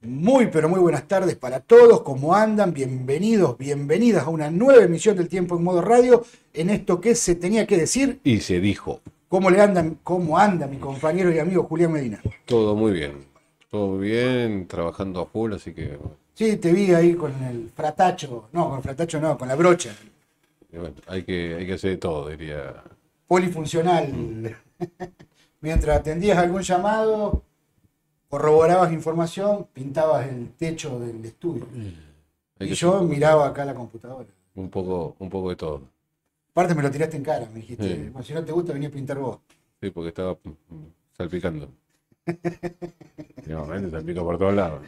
Muy, pero muy buenas tardes para todos. ¿Cómo andan? Bienvenidos, bienvenidas a una nueva emisión del Tiempo en Modo Radio. En esto que se tenía que decir, Y se dijo, ¿cómo le andan? ¿Cómo anda mi compañero y amigo Julián Medina? todo muy bien, trabajando a full, así que Sí, te vi ahí con el fratacho. No, con el fratacho no, con la brocha. bueno, hay que hacer de todo, diría. Polifuncional. Mientras atendías algún llamado, corroborabas información, pintabas el techo del estudio. Hay Y que hacer yo miraba acá la computadora. un poco de todo. Aparte me lo tiraste en cara, me dijiste, Sí, bueno, si no te gusta, vení a pintar vos. sí, porque estaba salpicando. Y normalmente salpica por todos lados.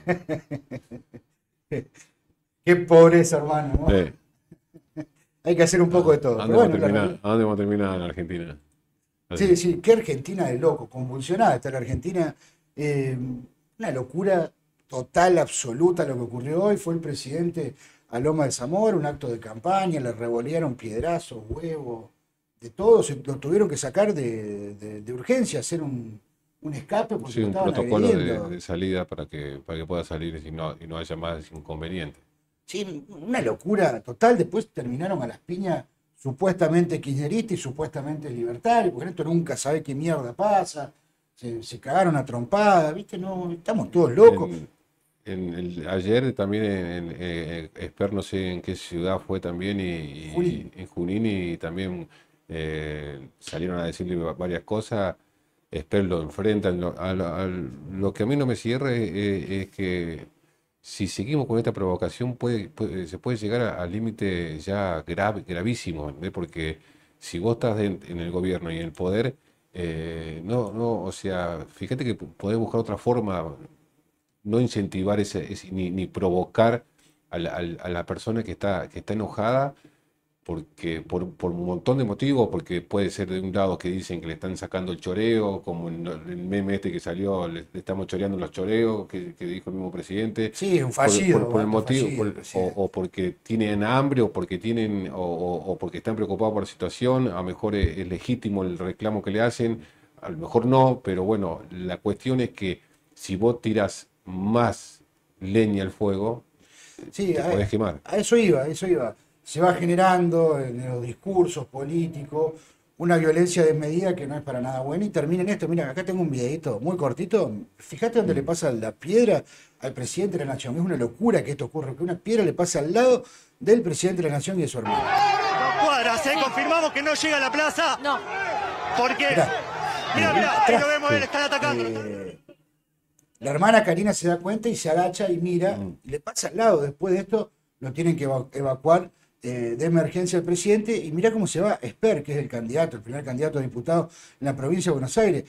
Qué pobreza, hermano, ¿no? Sí. Hay que hacer un poco de todo. ¿A Pero dónde vamos a bueno, terminar? ¿A dónde vamos a terminar en Argentina? sí, Así. sí, qué Argentina de loco, convulsionada está la Argentina. Eh, una locura total, absoluta lo que ocurrió hoy. Fue el presidente a Loma de Zamora, un acto de campaña, le revolearon piedrazos, huevos, de todo. Se lo tuvieron que sacar de urgencia, hacer un escape porque Sí, lo un estaban protocolo de, agrediendo. de salida para que pueda salir y no haya más inconvenientes. Sí, una locura total. Después terminaron a las piñas supuestamente kirchneristas y supuestamente libertarios, porque esto nunca sabe qué mierda pasa. Se cagaron a trompada, ¿viste? No, estamos todos locos. En, ayer también Esper, no sé en qué ciudad fue también, Junín. y en Junín, y también salieron a decirle varias cosas. Esper lo enfrentan. Lo que a mí no me cierra es que si seguimos con esta provocación se puede llegar al límite ya gravísimo, ¿entendés? Porque si vos estás en el gobierno y en el poder, no, no, o sea, fíjate que podés buscar otra forma, no incentivar ni provocar a la persona que está enojada, porque por un montón de motivos, porque puede ser de un lado que dicen que le están sacando el choreo, como el meme este que salió, le estamos choreando los choreos, que dijo el mismo presidente, Sí, un por, por- fallido, por el alto motivo, fallido, el o presidente. porque tienen hambre, o porque están preocupados por la situación. A lo mejor es legítimo el reclamo que le hacen, a lo mejor no, pero bueno, la cuestión es que si vos tirás más leña al fuego, Sí, te podés quemar. a eso iba, a eso iba. Se va generando en los discursos políticos una violencia desmedida que no es para nada buena y termina en esto. Mira, acá tengo un videito muy cortito. Fíjate dónde le Mm. pasa la piedra al presidente de la nación. Es una locura que esto ocurra, que una piedra le pase al lado del presidente de la nación y de su hermano. Cuadras, confirmamos que no llega a la plaza. No. Porque, Mirá, mira, ahí lo atrás. vemos, Sí. él están atacando. La hermana Karina se da cuenta y se agacha y mira, Mm. y le pasa al lado. Después de esto, lo tienen que evacuar de emergencia al presidente. Y mira cómo se va Esper, que es el candidato, el primer candidato a diputado en la provincia de Buenos Aires.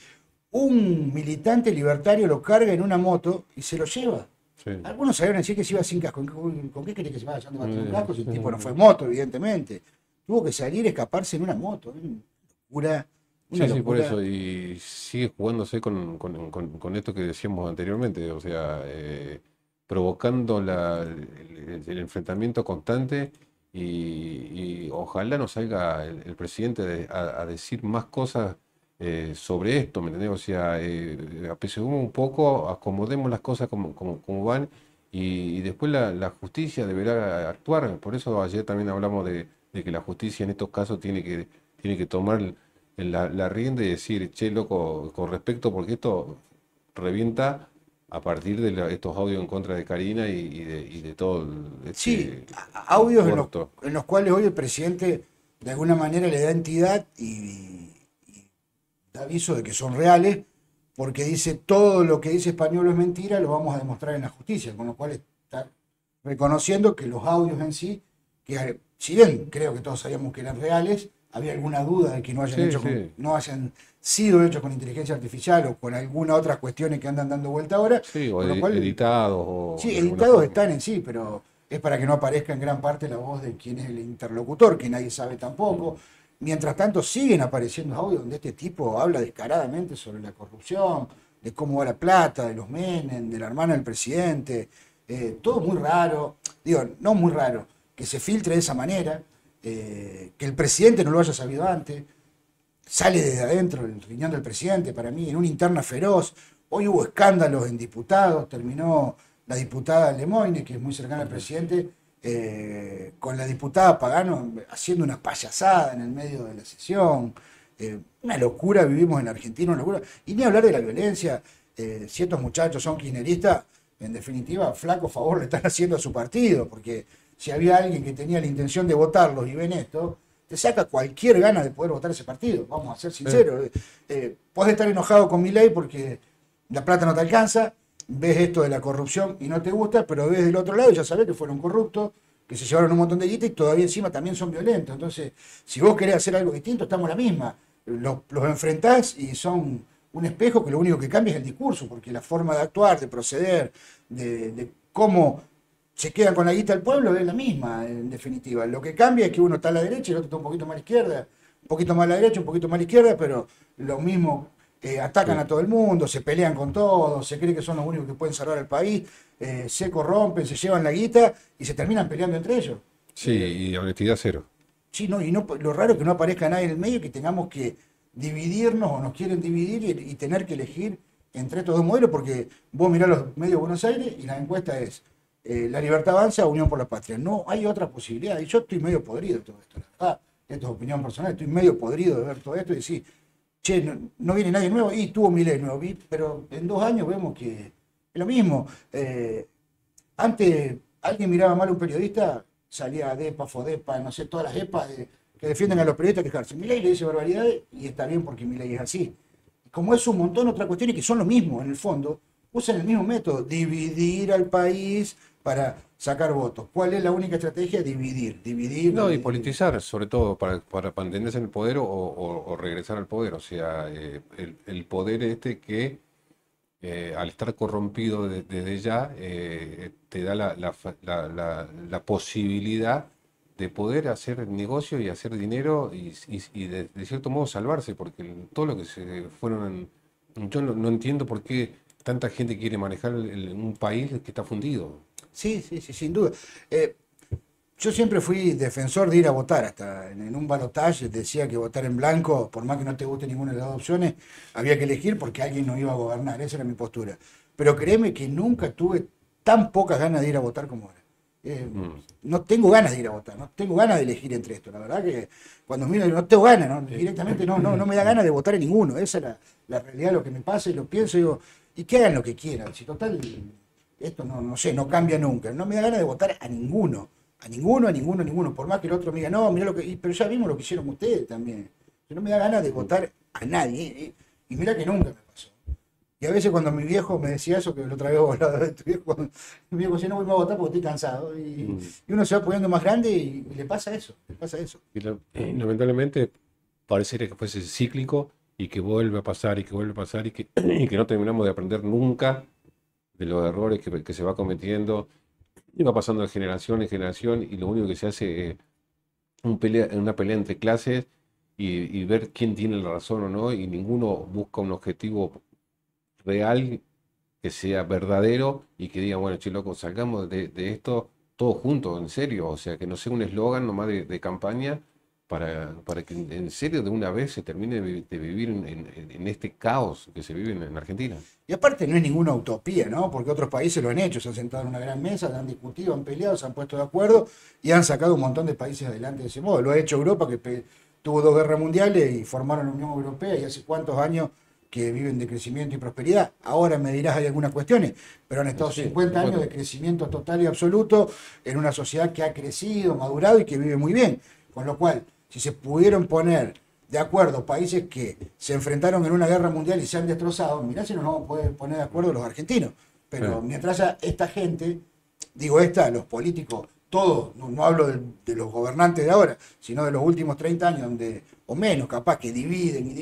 Un militante libertario lo carga en una moto y se lo lleva. Sí. Algunos sabían decir que se iba sin casco. ¿Con qué querés que se vaya? ¿Dónde va a tener un casco? Si el tipo no fue en Sí, moto, evidentemente. Tuvo que salir, escaparse en una moto. Una sí, por locura. eso, y sigue jugándose con esto que decíamos anteriormente, o sea, provocando el enfrentamiento constante, y ojalá nos salga el presidente a decir más cosas sobre esto, ¿me entendés? O sea, apaciguemos un poco, acomodemos las cosas como van, y después la justicia deberá actuar. Por eso ayer también hablamos de que la justicia en estos casos tiene que tomar la rienda y decir, che, loco, con respecto, porque esto revienta a partir de estos audios en contra de Karina y de todo Sí, este audios aborto. en los cuales hoy el presidente de alguna manera le da entidad y da aviso de que son reales, porque dice todo lo que dice Español es mentira, lo vamos a demostrar en la justicia, con lo cual está reconociendo que los audios en sí, que si bien creo que todos sabíamos que eran reales, había alguna duda de que Sí, sí, no hayan sido hechos con inteligencia artificial o con alguna otras cuestiones que andan dando vuelta ahora, sí, o con lo cual editados o sí, de alguna editados forma. están en sí, pero es para que no aparezca en gran parte la voz de quien es el interlocutor, que nadie sabe tampoco. Mm. Mientras tanto, siguen apareciendo audios donde este tipo habla descaradamente sobre la corrupción, de cómo va la plata, de los Menem, de la hermana del presidente. Todo muy raro. Digo, no muy raro, que se filtre de esa manera, que el presidente no lo haya sabido antes, sale desde adentro el riñón del presidente, para mí, en una interna feroz. Hoy hubo escándalos en diputados, terminó la diputada Lemoyne, que es muy cercana al presidente, con la diputada Pagano haciendo una payasada en el medio de la sesión. Una locura vivimos en Argentina, una locura. Y ni hablar de la violencia. Si estos muchachos son kirchneristas, en definitiva, flaco favor le están haciendo a su partido, porque si había alguien que tenía la intención de votarlos y ven esto, te saca cualquier gana de poder votar ese partido, vamos a ser sinceros. Podés estar enojado con Milei porque la plata no te alcanza, ves esto de la corrupción y no te gusta, pero ves del otro lado y ya sabés que fueron corruptos, que se llevaron un montón de guita y todavía encima también son violentos. Entonces, si vos querés hacer algo distinto, estamos la misma. Los enfrentás y son un espejo que lo único que cambia es el discurso, porque la forma de actuar, de proceder, de cómo se quedan con la guita del pueblo es la misma, en definitiva. Lo que cambia es que uno está a la derecha y el otro está un poquito más a la izquierda, un poquito más a la derecha, un poquito más a la izquierda, pero lo mismo, atacan a todo el mundo, se pelean con todos, se cree que son los únicos que pueden salvar al país, se corrompen, se llevan la guita y se terminan peleando entre ellos. Sí, y honestidad cero. Sí, no, y no, lo raro es que no aparezca nadie en el medio y que tengamos que dividirnos o nos quieren dividir y tener que elegir entre estos dos modelos, porque vos mirás los medios de Buenos Aires y la encuesta es La Libertad Avanza, Unión por la Patria. No hay otra posibilidad. Y yo estoy medio podrido de todo esto, la verdad. Esto es opinión personal. Estoy medio podrido de ver todo esto y decir, che, no viene nadie nuevo. Y tuvo Milei nuevo. Pero en 2 años vemos que es lo mismo. Antes alguien miraba mal a un periodista, salía DEPA, FODEPA, no sé, todas las EPAs que defienden a los periodistas quejarse. Milei le dice barbaridades y está bien porque Milei es así. Como es un montón de otras cuestiones que son lo mismo en el fondo, usan el mismo método, dividir al país para sacar votos. ¿Cuál es la única estrategia? Dividir. No, y politizar, sobre todo, para mantenerse en el poder o regresar al poder. O sea, el poder este que, al estar corrompido desde ya, te da la posibilidad de poder hacer negocio y hacer dinero y de cierto modo salvarse, porque todo lo que se fueron... Yo no entiendo por qué tanta gente quiere manejar un país que está fundido. Sí, sin duda. Yo siempre fui defensor de ir a votar, hasta en un balotaje decía que votar en blanco, por más que no te guste ninguna de las dos opciones, había que elegir porque alguien no iba a gobernar, esa era mi postura. Pero créeme que nunca tuve tan pocas ganas de ir a votar como ahora. No tengo ganas de ir a votar, no tengo ganas de elegir entre esto. La verdad que cuando miro no tengo ganas, ¿no? Directamente no me da ganas de votar en ninguno. Esa es la realidad, lo que me pasa y lo pienso y digo, y que hagan lo que quieran. Si total, esto no sé, no cambia nunca. No me da ganas de votar a ninguno. A ninguno. Por más que el otro me diga, no, mira lo que... Pero ya vimos lo que hicieron ustedes también. No me da ganas de votar a nadie. Y mira que nunca me pasó. Y a veces cuando mi viejo me decía eso, que lo otra vez hablado de tu viejo, mi viejo decía, no voy a votar porque estoy cansado. Y uno se va poniendo más grande y le pasa eso. Y lamentablemente parecería que fuese cíclico y que vuelve a pasar y que vuelve a pasar y que no terminamos de aprender nunca de los errores que se va cometiendo. Y va pasando de generación en generación y lo único que se hace es una pelea entre clases y ver quién tiene la razón o no, y ninguno busca un objetivo real que sea verdadero y que diga, bueno, che, loco, salgamos de esto todos juntos, en serio. O sea, que no sea un eslogan nomás de campaña para que en serio de una vez se termine de vivir en este caos que se vive en Argentina. Y aparte no es ninguna utopía, ¿no? Porque otros países lo han hecho, se han sentado en una gran mesa, han discutido, han peleado, se han puesto de acuerdo y han sacado un montón de países adelante de ese modo. Lo ha hecho Europa, que tuvo 2 guerras mundiales y formaron la Unión Europea, y hace cuántos años que viven de crecimiento y prosperidad. Ahora me dirás, hay algunas cuestiones, pero han estado 50 años de crecimiento total y absoluto en una sociedad que ha crecido, madurado y que vive muy bien. Con lo cual, si se pudieron poner de acuerdo países que se enfrentaron en una guerra mundial y se han destrozado, mirá si nos vamos a poder poner de acuerdo los argentinos. Pero mientras haya esta gente, los políticos, todos, no hablo de los gobernantes de ahora, sino de los últimos 30 años, o menos, capaz que dividen,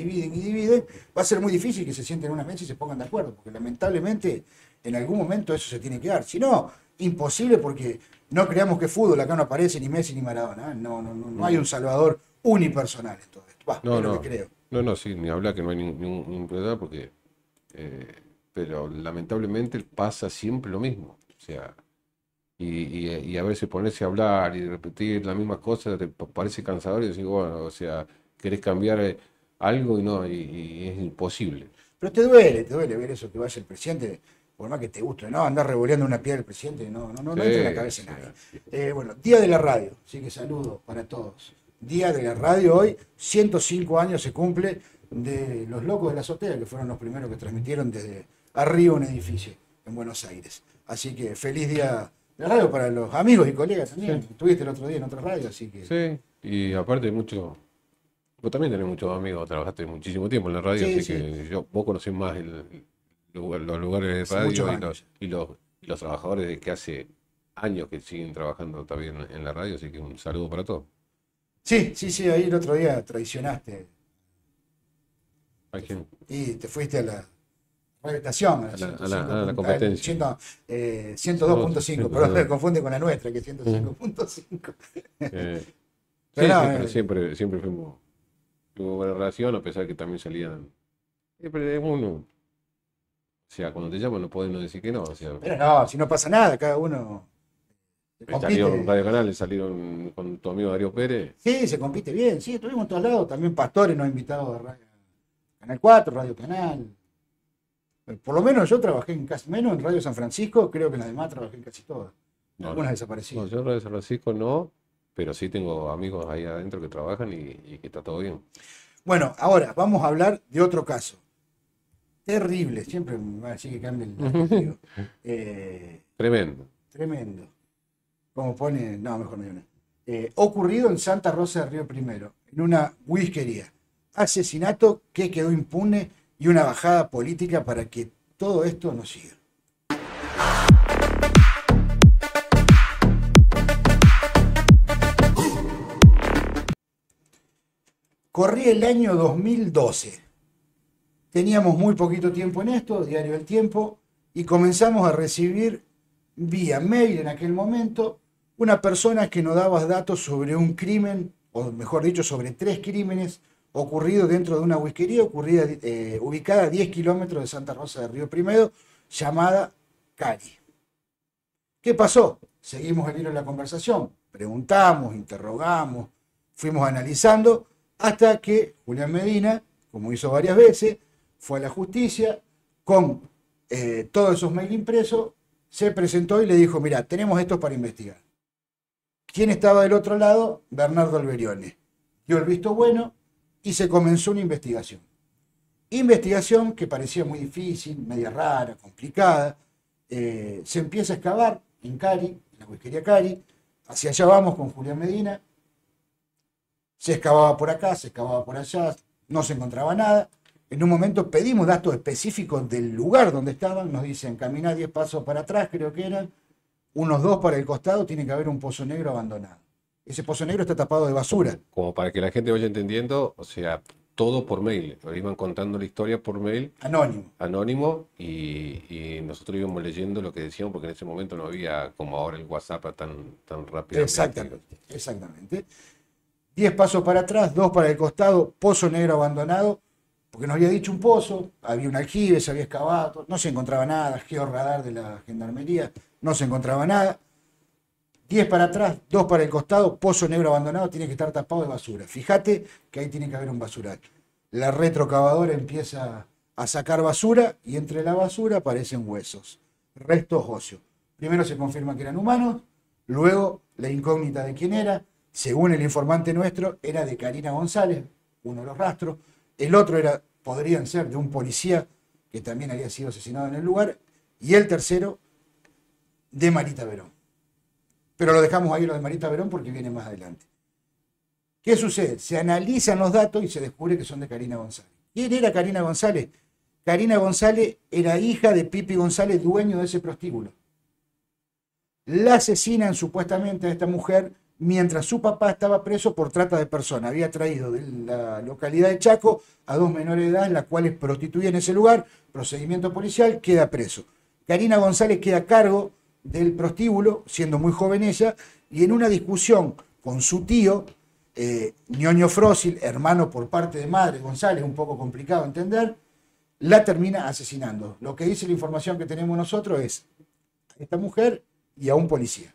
va a ser muy difícil que se sienten en una mesa y se pongan de acuerdo, porque lamentablemente en algún momento eso se tiene que dar. Si no, imposible, porque no creamos que fútbol, acá no aparece ni Messi ni Maradona, no hay un salvador unipersonal en todo esto. Es lo que creo. No, sí, ni hablar que no hay ningún problema, porque pero lamentablemente pasa siempre lo mismo. O sea, y a veces ponerse a hablar y repetir las mismas cosas te parece cansador y decir, bueno, o sea, querés cambiar algo y es imposible. Pero te duele ver eso, que vaya el presidente. por más que te guste, ¿no? Andar revoleando una piedra del presidente, no Sí, entra en la cabeza de sí. nadie. Bueno, Día de la Radio, así que saludos para todos. Día de la Radio hoy, 105 años se cumple de Los Locos de la Azotea, que fueron los primeros que transmitieron desde arriba un edificio en Buenos Aires. Así que feliz día de la radio para los amigos y colegas también. Sí. Estuviste el otro día en otra radio, así que... Sí, y aparte vos también tenés muchos amigos, trabajaste muchísimo tiempo en la radio, Sí, así sí. que vos conocés más los lugares de Hace muchos radio años. y los trabajadores de que hace años que siguen trabajando también en la radio, así que un saludo para todos. Sí, ahí el otro día traicionaste Hay quien- y te fuiste a la radio estación, a la, a la competencia. 102.5, perdón, me confunde con la nuestra, que es 105.5. eh, sí, Pero no, pero siempre fuimos buena relación, a pesar que también salían. Siempre es uno. O sea, cuando te llaman no podés no decir que no. O sea, Pero no, si no pasa nada, cada uno salieron en compite. Radio Canales, salieron con tu amigo Darío Pérez. Sí, se compite bien, sí, estuvimos en todos lados. También Pastores nos ha invitado a Canal 4, Radio Canal. Por lo menos yo trabajé en casi menos en Radio San Francisco, creo que en las demás trabajé en casi todas. No, Algunas no, desaparecidas. yo en Radio San Francisco no, pero sí tengo amigos ahí adentro que trabajan y que está todo bien. Bueno, ahora vamos a hablar de otro caso. Terrible, siempre me va a decir que cambie el apellido. Tremendo. Tremendo. Como pone, no, mejor no digo nada. Ocurrido en Santa Rosa de Río Primero, en una whiskería. Asesinato que quedó impune y una bajada política para que todo esto no siga. Corría el año 2012. Teníamos muy poquito tiempo en esto, Diario El Tiempo, y comenzamos a recibir vía mail en aquel momento una persona que nos daba datos sobre un crimen, o mejor dicho, sobre 3 crímenes ocurridos dentro de una whiskería ubicada a 10 kilómetros de Santa Rosa de Río Primero, llamada Cari. ¿Qué pasó? Seguimos el hilo de la conversación, preguntamos, interrogamos, fuimos analizando, hasta que Julián Medina, como hizo varias veces, fue a la justicia con todos esos mails impresos, se presentó y le dijo, mira, tenemos esto para investigar. ¿Quién estaba del otro lado? Bernardo Alberione. Dio el visto bueno y se comenzó una investigación. Investigación que parecía muy difícil, media rara, complicada. Se empieza a excavar en Cari, en la whiskería Cari. Hacia allá vamos con Julián Medina. Se excavaba por acá, se excavaba por allá, no se encontraba nada. En un momento pedimos datos específicos del lugar donde estaban. Nos dicen, caminá 10 pasos para atrás, creo que eran. Unos 2 para el costado, tiene que haber un pozo negro abandonado. Ese pozo negro está tapado de basura. Como para que la gente vaya entendiendo, o sea, todo por mail. Iban contando la historia por mail, Anónimo. anónimo, y nosotros íbamos leyendo lo que decían, porque en ese momento no había como ahora el WhatsApp tan rápido. Exactamente. 10 pasos para atrás, 2 para el costado, pozo negro abandonado, porque nos había dicho un pozo, había un aljibe, se había excavado, no se encontraba nada, georradar de la gendarmería, no se encontraba nada. 10 para atrás, 2 para el costado, pozo negro abandonado, tiene que estar tapado de basura. Fíjate que ahí tiene que haber un basural. La retrocavadora empieza a sacar basura y entre la basura aparecen huesos, restos óseos. Primero se confirma que eran humanos, luego la incógnita de quién era. Según el informante nuestro, era de Karina González, uno de los rastros. El otro podrían ser de un policía que también había sido asesinado en el lugar. Y el tercero, de Marita Verón. Pero lo dejamos ahí lo de Marita Verón porque viene más adelante. ¿Qué sucede? Se analizan los datos y se descubre que son de Karina González. ¿Quién era Karina González? Karina González era hija de Pipi González, dueño de ese prostíbulo. La asesinan supuestamente a esta mujer mientras su papá estaba preso por trata de personas. Había traído de la localidad de Chaco a 2 menores de edad, las cuales prostituía en ese lugar, procedimiento policial, queda preso. Karina González queda a cargo del prostíbulo, siendo muy joven ella, y en una discusión con su tío, Ñoño Frósil, hermano por parte de madre González, un poco complicado de entender, la termina asesinando. Lo que dice la información que tenemos nosotros es a esta mujer y a un policía.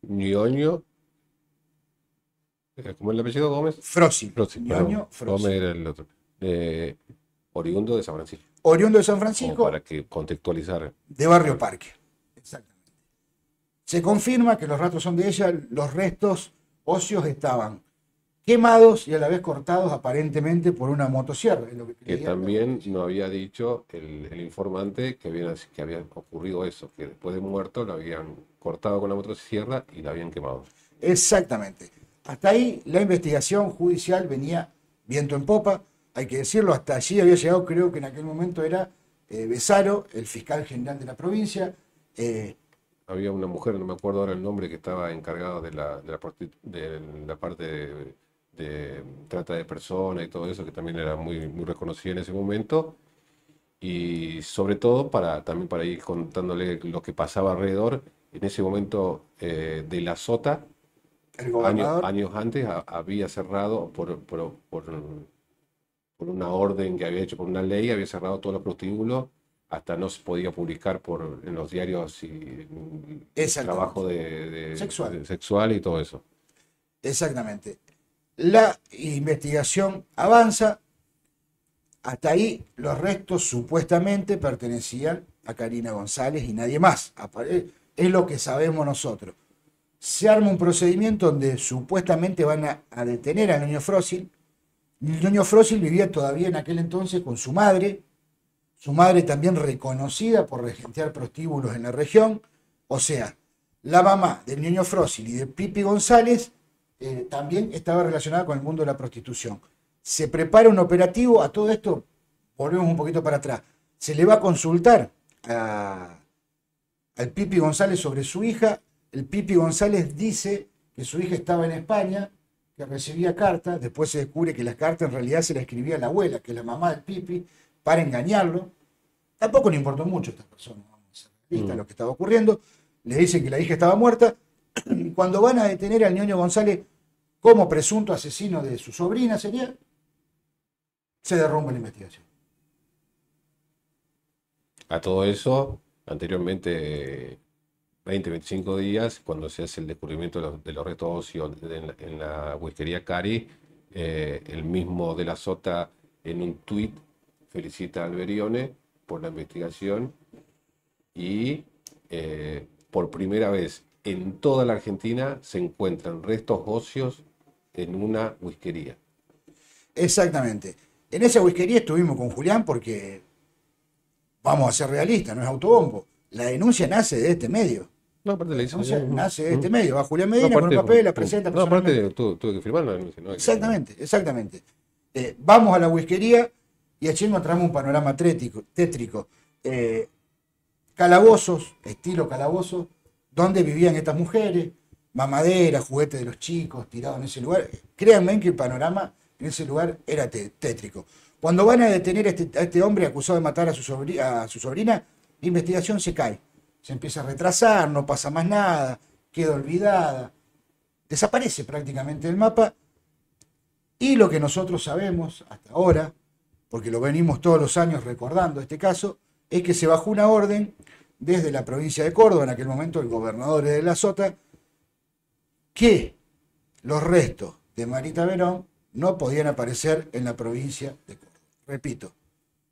Ñoño. ¿Cómo es el apellido? Gómez. Frósil. Frósil, Ñoño perdón. Frósil. Gómez era el otro. Oriundo de San Francisco. oriundo de San Como Francisco, para que contextualizar. de Barrio Parque. Exactamente. Se confirma que los rastros son de ella, los restos óseos estaban quemados y a la vez cortados aparentemente por una motosierra. Es lo que Que creía. también nos había dicho el informante que había ocurrido eso, que después de muerto lo habían cortado con la motosierra y la habían quemado. Exactamente. Hasta ahí la investigación judicial venía viento en popa, hay que decirlo, hasta allí había llegado, creo que en aquel momento era Besaro, el fiscal general de la provincia. Había una mujer, no me acuerdo ahora el nombre, que estaba encargada de la parte de trata de personas y todo eso, que también era muy, muy reconocida en ese momento. Y sobre todo también para ir contándole lo que pasaba alrededor. En ese momento de la Sota, El gobernador. años antes, había cerrado por una orden que había hecho, por una ley, había cerrado todos los prostíbulos, hasta no se podía publicar en los diarios trabajo sexual y todo eso. Exactamente. La investigación avanza. Hasta ahí los restos supuestamente pertenecían a Karina González y nadie más. Es lo que sabemos nosotros. Se arma un procedimiento donde supuestamente van a detener al Ñoño Frósil. El Ñoño Frósil vivía todavía en aquel entonces con su madre también reconocida por regentear prostíbulos en la región. O sea, la mamá del Ñoño Frósil y de Pipi González también estaba relacionada con el mundo de la prostitución. Se prepara un operativo. A todo esto, volvemos un poquito para atrás. Se le va a consultar al Pipi González sobre su hija. El Pipi González dice que su hija estaba en España, que recibía cartas. Después se descubre que las cartas en realidad se las escribía la abuela, que es la mamá del Pipi, para engañarlo. Tampoco le importó mucho a esta persona, vamos a ser realistas, lo que estaba ocurriendo. Le dicen que la hija estaba muerta. Cuando van a detener al Ñoño González como presunto asesino de su sobrina, se derrumba la investigación. A todo eso, anteriormente, 20-25 días, cuando se hace el descubrimiento de los restos óseos en la whiskería Cari, el mismo de la Sota en un tuit felicita a Alberione por la investigación y por primera vez en toda la Argentina se encuentran restos óseos en una whiskería. Exactamente. En esa whiskería estuvimos con Julián porque, vamos a ser realistas, no es autobombo. La denuncia nace de este medio. No, aparte le Denuncia dicen. nace de este medio. Va Julián Medina con un papel, la presenta No, aparte personalmente. tuve que firmar la denuncia. ¿No? Exactamente. Vamos a la whiskería y allí encontramos un panorama tétrico. Calabozos, estilo calabozo, donde vivían estas mujeres, mamadera, juguetes de los chicos tirados en ese lugar. Créanme que el panorama en ese lugar era tétrico. Cuando van a detener a este hombre acusado de matar a su sobrina, la investigación se cae. Se empieza a retrasar, no pasa más nada, queda olvidada, desaparece prácticamente del mapa. Y lo que nosotros sabemos hasta ahora, porque lo venimos todos los años recordando este caso, es que se bajó una orden desde la provincia de Córdoba, en aquel momento el gobernador de la Sota, que los restos de Marita Verón no podían aparecer en la provincia de Córdoba. Repito,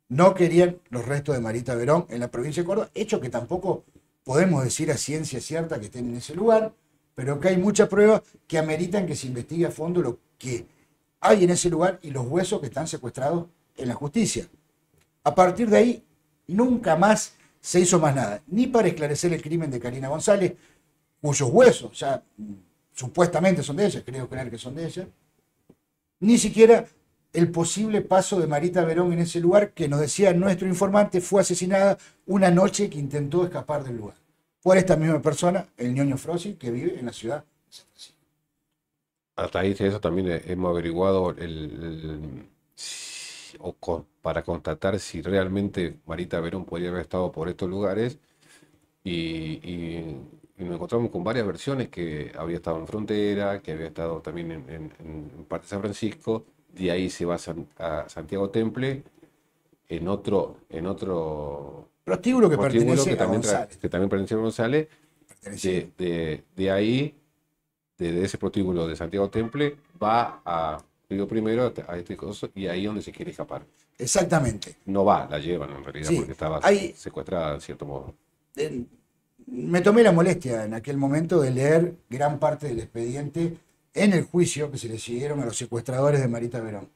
no querían los restos de Marita Verón en la provincia de Córdoba, hecho que tampoco podemos decir a ciencia cierta que estén en ese lugar, pero que hay muchas pruebas que ameritan que se investigue a fondo lo que hay en ese lugar y los huesos que están secuestrados en la justicia. A partir de ahí, nunca más se hizo más nada, ni para esclarecer el crimen de Karina González, cuyos huesos ya supuestamente son de ella, creo creer que son de ella, ni siquiera el posible paso de Marita Verón en ese lugar, que nos decía nuestro informante fue asesinada una noche que intentó escapar del lugar. Por esta misma persona, el Ñoño Frósil, que vive en la ciudad de San Francisco. A raíz de eso también hemos averiguado para constatar si realmente Marita Verón podría haber estado por estos lugares y nos encontramos con varias versiones, que había estado en Frontera, que había estado también en parte de San Francisco. De ahí se va a Santiago Temple, en otro prostíbulo que pertenece a también González. que también pertenece a González. De ahí, desde ese prostíbulo de Santiago Temple, va a Río Primero, a este coso, y ahí es donde se quiere escapar. Exactamente. No va, la llevan en realidad, Sí, porque estaba hay- secuestrada en cierto modo. Me tomé la molestia en aquel momento de leer gran parte del expediente en el juicio que se le siguieron a los secuestradores de Marita Verón.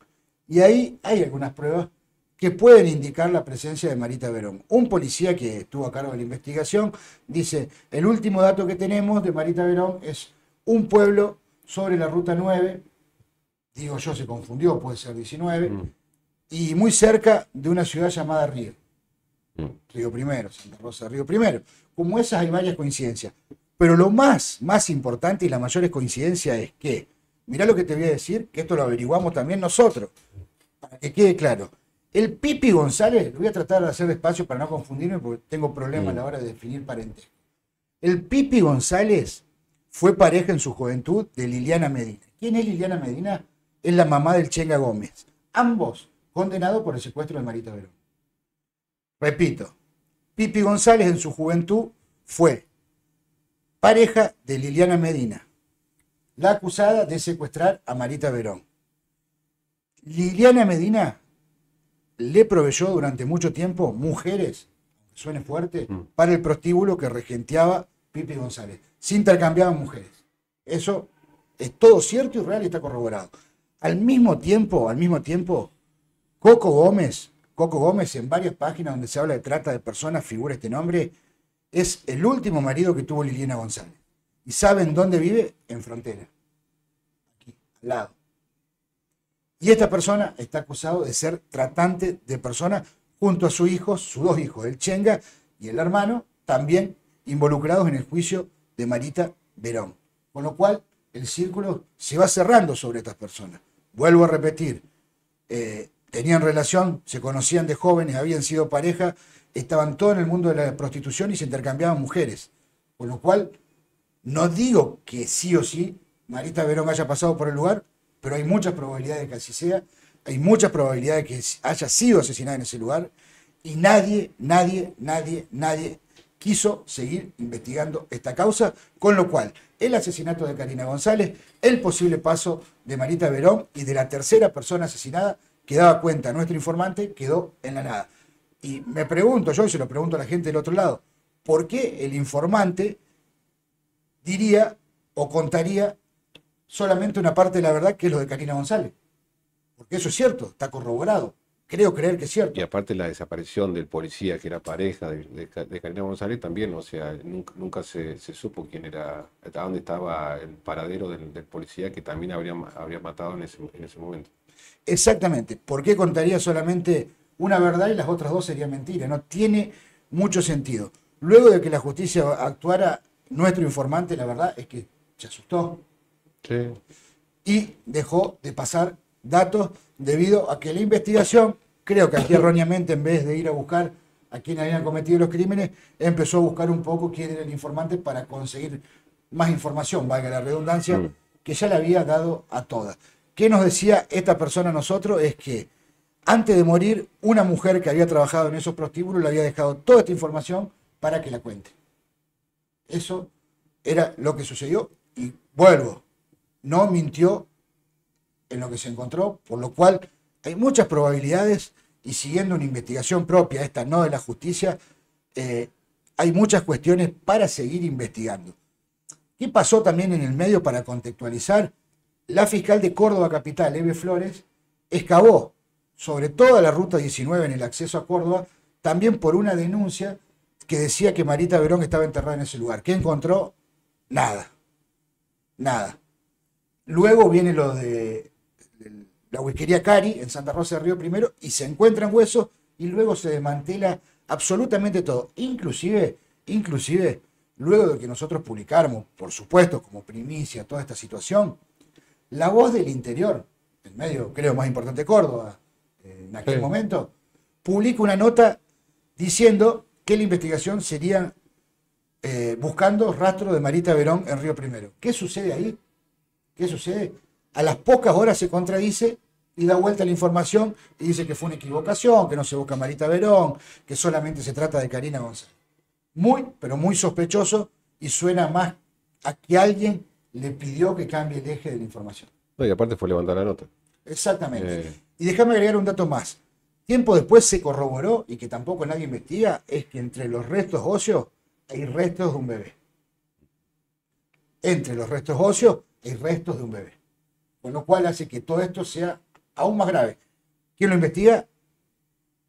Y ahí hay algunas pruebas que pueden indicar la presencia de Marita Verón. Un policía que estuvo a cargo de la investigación dice, el último dato que tenemos de Marita Verón es un pueblo sobre la ruta 9, digo yo, se confundió, puede ser 19, y muy cerca de una ciudad llamada Río. Río Primero, Santa Rosa, Río Primero. Como esas hay varias coincidencias. Pero lo más importante y la mayor coincidencia es que, mirá lo que te voy a decir, que esto lo averiguamos también nosotros, para que quede claro. El Pipi González, lo voy a tratar de hacer despacio para no confundirme porque tengo problemas a la hora de definir parentesco. El Pipi González fue pareja en su juventud de Liliana Medina. ¿Quién es Liliana Medina? Es la mamá del Chenga Gómez. Ambos condenados por el secuestro de Marita Verón. Repito, Pipi González en su juventud fue pareja de Liliana Medina, la acusada de secuestrar a Marita Verón. Liliana Medina le proveyó durante mucho tiempo mujeres, suene fuerte, para el prostíbulo que regenteaba Pipi González. Se intercambiaban mujeres. Eso es todo cierto y real y está corroborado. Al mismo tiempo, Coco Gómez, en varias páginas donde se habla de trata de personas, figura este nombre, es el último marido que tuvo Liliana González. ¿Y saben dónde vive? En Frontera. Aquí, al lado. Y esta persona está acusado de ser tratante de personas junto a sus dos hijos, el Chenga y el hermano, también involucrados en el juicio de Marita Verón. Con lo cual, el círculo se va cerrando sobre estas personas. Vuelvo a repetir, tenían relación, se conocían de jóvenes, habían sido pareja, estaban todos en el mundo de la prostitución y se intercambiaban mujeres. Con lo cual, no digo que sí o sí Marita Verón haya pasado por el lugar, pero hay muchas probabilidades de que así sea, hay muchas probabilidades de que haya sido asesinada en ese lugar y nadie quiso seguir investigando esta causa, con lo cual el asesinato de Karina González, el posible paso de Marita Verón y de la tercera persona asesinada que daba cuenta nuestro informante quedó en la nada. Y me pregunto yo, y se lo pregunto a la gente del otro lado, ¿por qué el informante diría o contaría solamente una parte de la verdad, que es lo de Karina González? Porque eso es cierto, está corroborado. Creo creer que es cierto. Y aparte la desaparición del policía que era pareja de Karina González también, o sea, nunca se supo quién era, a dónde estaba el paradero del policía que también habría matado en ese momento. Exactamente. ¿Por qué contaría solamente una verdad y las otras dos serían mentiras? No tiene mucho sentido. Luego de que la justicia actuara, nuestro informante, la verdad es que se asustó. Sí. Y dejó de pasar datos debido a que la investigación, creo que aquí erróneamente, en vez de ir a buscar a quienes habían cometido los crímenes, empezó a buscar un poco quién era el informante para conseguir más información, valga la redundancia, que ya le había dado a todas. ¿Qué nos decía esta persona a nosotros? Es que antes de morir, una mujer que había trabajado en esos prostíbulos le había dejado toda esta información para que la cuente. Eso era lo que sucedió y vuelvo, no mintió en lo que se encontró, por lo cual hay muchas probabilidades y siguiendo una investigación propia, esta no de la justicia, hay muchas cuestiones para seguir investigando. ¿Qué pasó también en el medio para contextualizar? La fiscal de Córdoba Capital, Eve Flores, excavó sobre toda la ruta 19 en el acceso a Córdoba, también por una denuncia que decía que Marita Verón estaba enterrada en ese lugar. ¿Qué encontró? Nada. Luego viene lo de la whiskería Cari en Santa Rosa de Río Primero y se encuentran huesos y luego se desmantela absolutamente todo. Inclusive, luego de que nosotros publicáramos, por supuesto, como primicia toda esta situación, La Voz del Interior, el medio creo más importante de Córdoba, en aquel momento, publica una nota diciendo que la investigación sería buscando rastro de Marita Verón en Río Primero. ¿Qué sucede ahí? ¿Qué sucede? A las pocas horas se contradice y da vuelta la información y dice que fue una equivocación, que no se busca Marita Verón, que solamente se trata de Karina González. Muy, pero muy sospechoso y suena más a que alguien le pidió que cambie el eje de la información. No, y aparte fue levantar la nota. Exactamente. Y déjame agregar un dato más. tiempo después se corroboró y que tampoco nadie investiga, es que entre los restos óseos hay restos de un bebé. Entre los restos óseos hay restos de un bebé. Con lo cual hace que todo esto sea aún más grave. ¿Quién lo investiga?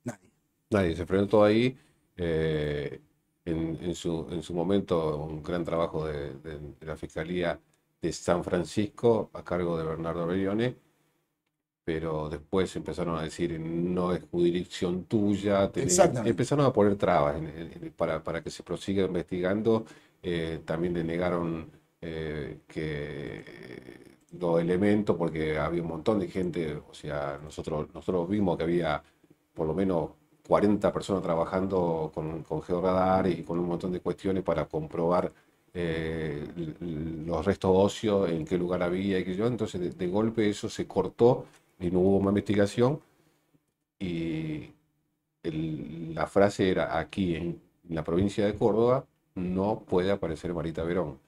Nadie. Nadie, se frenó todo ahí. En su momento, un gran trabajo de la Fiscalía de San Francisco a cargo de Bernardo Berione, pero después empezaron a decir no es jurisdicción tuya, Exactamente. empezaron a poner trabas para que se prosiga investigando. También le negaron que los elementos, porque había un montón de gente, o sea, nosotros vimos que había por lo menos 40 personas trabajando con georradar y con un montón de cuestiones para comprobar los restos óseos, en qué lugar había y qué yo. Entonces, de golpe eso se cortó y no hubo más investigación. Y la frase era: aquí en la provincia de Córdoba no puede aparecer Marita Verón.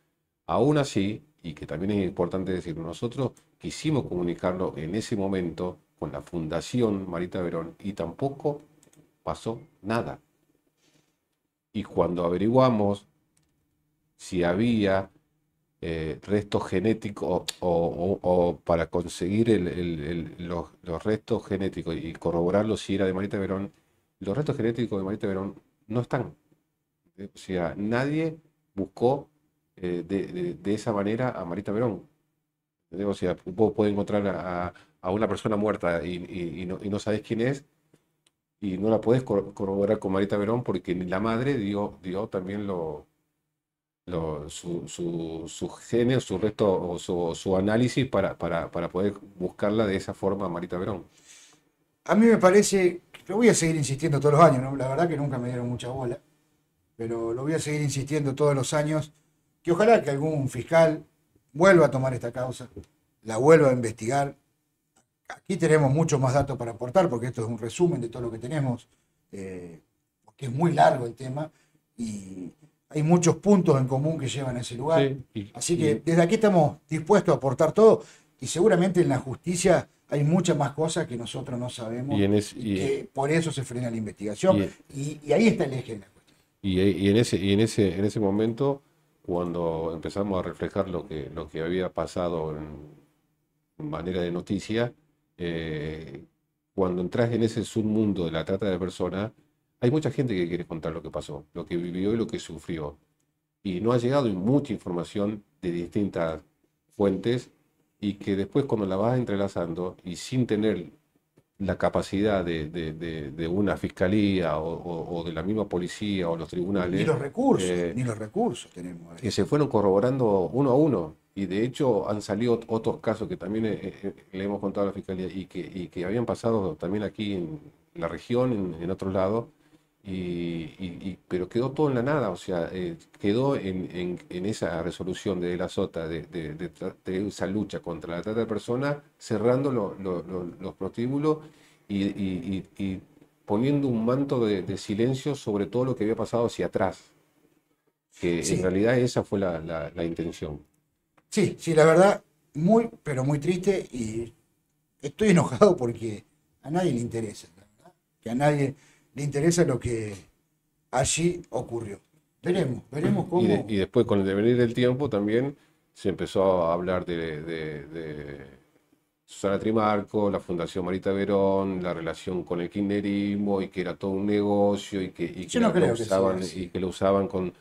Aún así, y que también es importante decir, nosotros quisimos comunicarlo en ese momento con la Fundación Marita Verón y tampoco pasó nada. Y cuando averiguamos si había restos genéticos o para conseguir los restos genéticos y corroborarlo si era de Marita Verón, los restos genéticos de Marita Verón no están. O sea, nadie buscó de esa manera a Marita Verón. O sea, vos podés encontrar a una persona muerta y no sabés quién es, y no la podés corroborar con Marita Verón porque ni la madre dio también su genes, su resto o su análisis para poder buscarla de esa forma a Marita Verón. A mí me parece, lo voy a seguir insistiendo todos los años, ¿no? La verdad que nunca me dieron mucha bola, pero lo voy a seguir insistiendo todos los años, que ojalá que algún fiscal vuelva a tomar esta causa, la vuelva a investigar. Aquí tenemos mucho más datos para aportar, porque esto es un resumen de todo lo que tenemos, porque es muy largo el tema y hay muchos puntos en común que llevan a ese lugar. Sí, Así que desde aquí estamos dispuestos a aportar todo y seguramente en la justicia hay muchas más cosas que nosotros no sabemos y que por eso se frena la investigación y ahí está el eje de la cuestión. Y en ese momento, cuando empezamos a reflejar lo que había pasado en manera de noticia, cuando entras en ese submundo de la trata de personas, hay mucha gente que quiere contar lo que pasó, lo que vivió y lo que sufrió. Y no ha llegado mucha información de distintas fuentes, y que después, cuando la vas entrelazando y sin tener la capacidad de una fiscalía o de la misma policía o los tribunales, Ni los recursos tenemos. que se fueron corroborando uno a uno. Y de hecho han salido otros casos que también le hemos contado a la fiscalía y que habían pasado también aquí en la región, en otros lados, pero quedó todo en la nada. O sea, quedó en esa resolución de la SOTA de esa lucha contra la trata de personas, cerrando los prostíbulos y poniendo un manto de silencio sobre todo lo que había pasado hacia atrás, que Sí. en realidad esa fue la intención. Sí, sí, la verdad, muy, pero muy triste y estoy enojado porque a nadie le interesa, la verdad, que a nadie le interesa lo que allí ocurrió. Veremos cómo. Y después, con el devenir del tiempo, también se empezó a hablar de Susana Trimarco, la Fundación Marita Verón, la relación con el kirchnerismo, y que era todo un negocio, y que Yo no creo que sea usaban, así. y que lo usaban con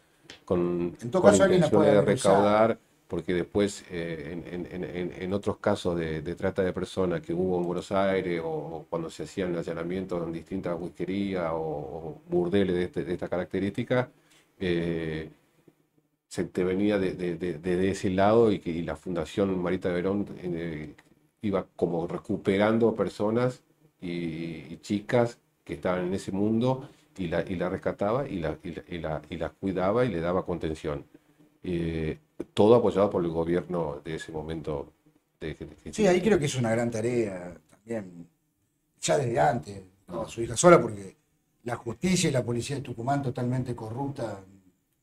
En todo con caso, alguien la intenciones puede de haber usado. recaudar, porque después en otros casos de trata de personas que hubo en Buenos Aires, o cuando se hacían allanamientos en distintas whiskerías o burdeles de esta característica, se te venía de ese lado, y la Fundación Marita Verón iba como recuperando personas y chicas que estaban en ese mundo, y la rescataba y las cuidaba y le daba contención. Todo apoyado por el gobierno de ese momento. Sí, ahí creo que es una gran tarea también, ya desde antes, ¿no? Su hija sola, porque la justicia y la policía de Tucumán totalmente corrupta.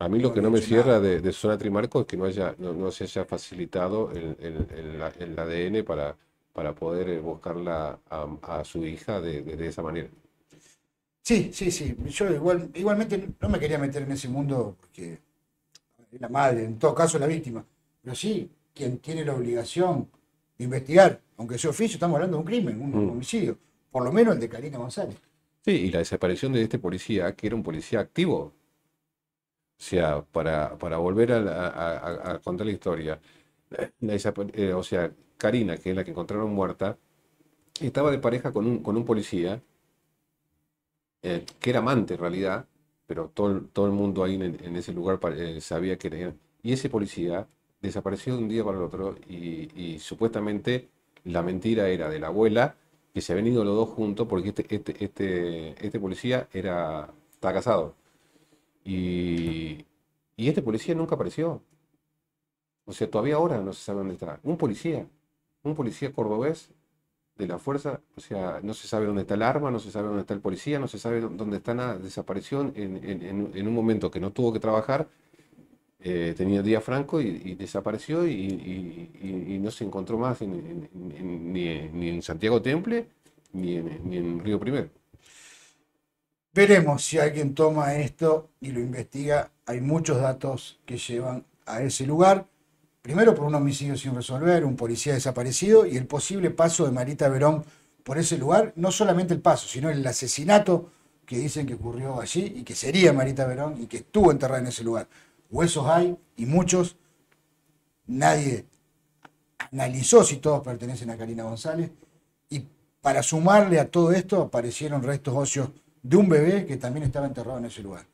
A mí lo que han no me hecho cierra nada. de Susana Trimarco es que no se haya facilitado el ADN para poder buscarla a su hija de esa manera. Sí, sí, sí. Yo igualmente no me quería meter en ese mundo porque es la madre, en todo caso la víctima. Pero sí, quien tiene la obligación de investigar, aunque sea oficio, estamos hablando de un crimen, un Mm. homicidio. Por lo menos el de Karina González. Sí, y la desaparición de este policía, que era un policía activo. O sea, para volver a contar la historia, o sea, Karina, que es la que encontraron muerta, estaba de pareja con un policía, que era amante en realidad, pero todo el mundo ahí en ese lugar sabía que era. Y ese policía desapareció de un día para el otro y supuestamente la mentira era de la abuela, que se habían ido los dos juntos porque este policía estaba casado. Y, y este policía nunca apareció. O sea, todavía ahora no se sabe dónde está. Un policía cordobés de la fuerza, o sea, no se sabe dónde está el arma, no se sabe dónde está el policía, no se sabe dónde está nada. Desapareció en un momento que no tuvo que trabajar, tenía día franco y desapareció y no se encontró más ni en Santiago Temple ni en Río Primero. Veremos si alguien toma esto y lo investiga. Hay muchos datos que llevan a ese lugar. Primero por un homicidio sin resolver, un policía desaparecido y el posible paso de Marita Verón por ese lugar. No solamente el paso, sino el asesinato que dicen que ocurrió allí y que sería Marita Verón y que estuvo enterrada en ese lugar. Huesos hay y muchos. Nadie analizó si todos pertenecen a Karina González. Y para sumarle a todo esto aparecieron restos óseos de un bebé que también estaba enterrado en ese lugar.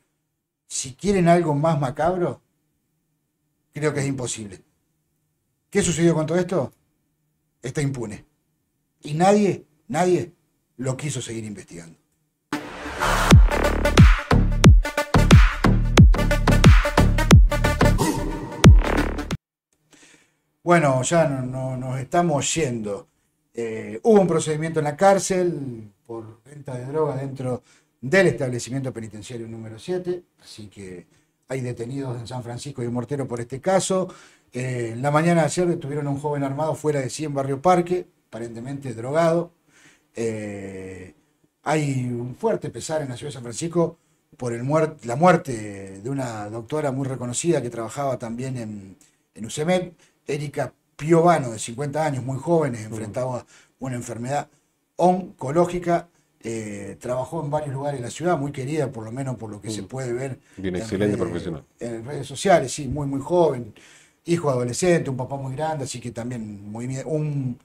Si quieren algo más macabro, creo que es imposible. ¿Qué sucedió con todo esto? Está impune. Y nadie lo quiso seguir investigando. Bueno, ya nos estamos yendo. Hubo un procedimiento en la cárcel por venta de droga dentro del establecimiento penitenciario número 7, así que hay detenidos en San Francisco y en Mortero por este caso. En la mañana de ayer detuvieron a un joven armado fuera de sí en Barrio Parque, aparentemente drogado. Hay un fuerte pesar en la ciudad de San Francisco por la muerte de una doctora muy reconocida que trabajaba también en UCEMED, Erika Piovano, de 50 años, muy jóvenes, enfrentaba a una enfermedad oncológica. Trabajó en varios lugares de la ciudad, muy querida, por lo menos por lo que se puede ver Bien, en excelente redes, profesional. en redes sociales, sí, muy joven, hijo adolescente, un papá muy grande, así que también un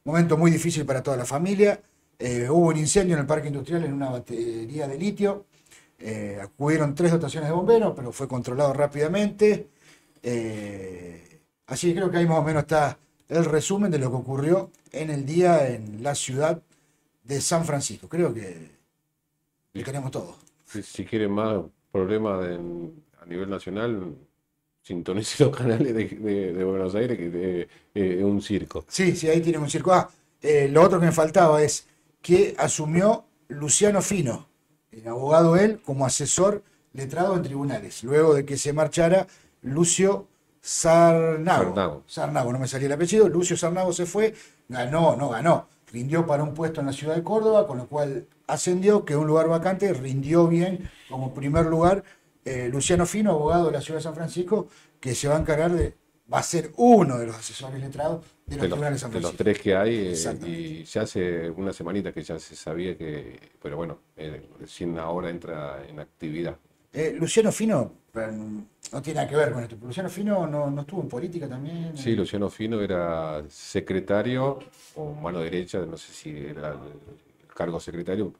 momento muy difícil para toda la familia. Hubo un incendio en el parque industrial en una batería de litio. Acudieron 3 dotaciones de bomberos, pero fue controlado rápidamente. Así que creo que ahí más o menos está el resumen de lo que ocurrió en el día en la ciudad de San Francisco. Creo que tenemos todo. Si quieren más problemas a nivel nacional, sintonice los canales de Buenos Aires, que es un circo. Sí, sí, ahí tienen un circo. Lo otro que me faltaba es que asumió Luciano Fino, el abogado él, como asesor letrado en tribunales, luego de que se marchara Lucio Sarnago. Sarnago, no me salía el apellido. Lucio Sarnago se fue, no ganó. Rindió para un puesto en la ciudad de Córdoba, con lo cual ascendió, quedó un lugar vacante, rindió bien como primer lugar Luciano Fino, abogado de la ciudad de San Francisco, que se va a encargar va a ser uno de los asesores letrados de los tribunales de San De los Francisco. 3 que hay, Exactamente. y ya hace una semanita que ya se sabía pero bueno, recién ahora entra en actividad. Luciano Fino no tiene nada que ver con esto. Luciano Fino no estuvo en política también. Sí, Luciano Fino era secretario o mano derecha, no sé si era el cargo secretario,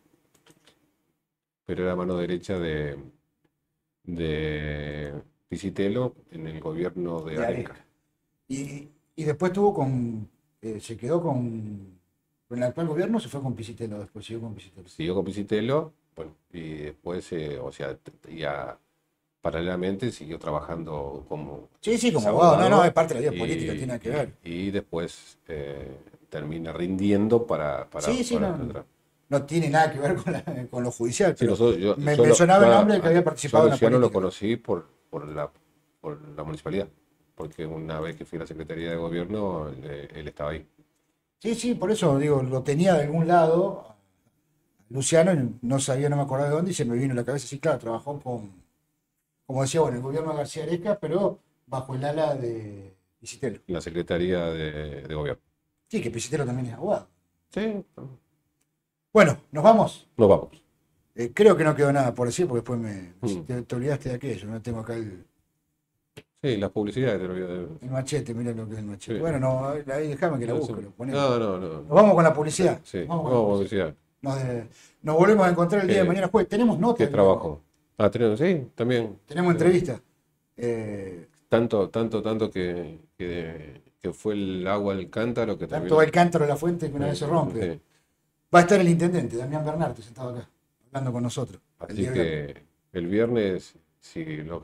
pero era mano derecha de Piscitello en el gobierno de de Areca. Areca. Y después se quedó con el actual gobierno, se fue con Piscitello, después siguió con Piscitello. Siguió con Piscitello, bueno, y después, o sea, ya paralelamente siguió trabajando como Sí, como abogado, abogado. No, es parte de la vida política, tiene nada que ver. y después termina rindiendo para Sí, entrar. no tiene nada que ver con lo judicial, Sí, pero yo me solo- sonaba el yo nombre de que había yo participado a en la Luciano lo política. conocí por la municipalidad, porque una vez que fui a la Secretaría de Gobierno, él estaba ahí. Sí, por eso digo, lo tenía de algún lado, Luciano, y no sabía, no me acordaba de dónde, y se me vino a la cabeza, sí, claro, trabajó como decía, bueno, el gobierno de García Areca, pero bajo el ala de Pisitelo. La Secretaría de Gobierno. Sí, que Pisitelo también es abogado. Sí, Bueno, ¿nos vamos? nos vamos. Creo que no quedó nada por decir, porque después Mm. te olvidaste de aquello, no tengo acá Sí, las publicidades te lo voy el machete, mira lo que es el machete. Sí. Bueno, no, ahí déjame que la busque. No. Nos vamos con la publicidad. Sí, Vamos con vamos la a publicidad. publicidad. Nos volvemos a encontrar el día de ¿Qué? mañana jueves. Tenemos nota. ¿Qué trabajo? Ah, tenemos, sí, también. Tenemos entrevista. Tanto que fue el agua al cántaro que Tanto terminó. va el cántaro de la fuente que una vez se rompe. Sí. Va a estar el intendente, Damián Bernarte, sentado acá, hablando con nosotros. el Así día viernes. que el viernes, si los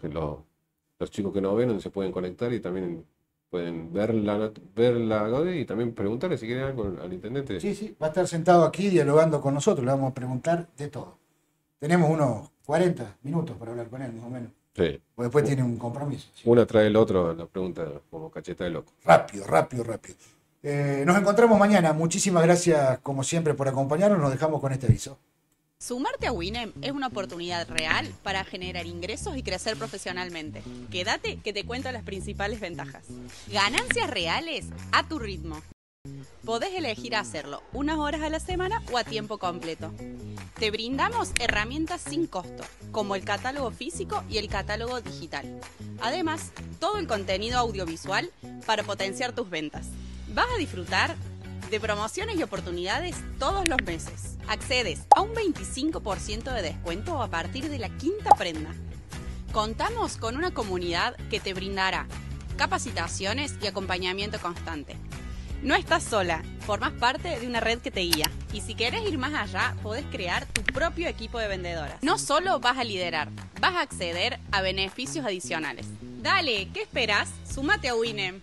chicos que nos ven se pueden conectar y también pueden ver la y también preguntarle si quieren algo al intendente. Sí, sí, va a estar sentado aquí dialogando con nosotros, le vamos a preguntar de todo. Tenemos unos 40 minutos para hablar con él, más o menos. Sí. O después tiene un compromiso. Sí. Una trae el otro, la pregunta como cacheta de loco. Rápido. Nos encontramos mañana. Muchísimas gracias, como siempre, por acompañarnos. Nos dejamos con este aviso. Sumarte a Winem es una oportunidad real para generar ingresos y crecer profesionalmente. Quédate que te cuento las principales ventajas. Ganancias reales a tu ritmo. Podés elegir hacerlo unas horas a la semana o a tiempo completo. Te brindamos herramientas sin costo, como el catálogo físico y el catálogo digital. Además, todo el contenido audiovisual para potenciar tus ventas. Vas a disfrutar de promociones y oportunidades todos los meses. Accedes a un 25% de descuento a partir de la quinta prenda. Contamos con una comunidad que te brindará capacitaciones y acompañamiento constante. No estás sola, formás parte de una red que te guía. Y si querés ir más allá, podés crear tu propio equipo de vendedoras. No solo vas a liderar, vas a acceder a beneficios adicionales. Dale, ¿qué esperás? Súmate a Winem.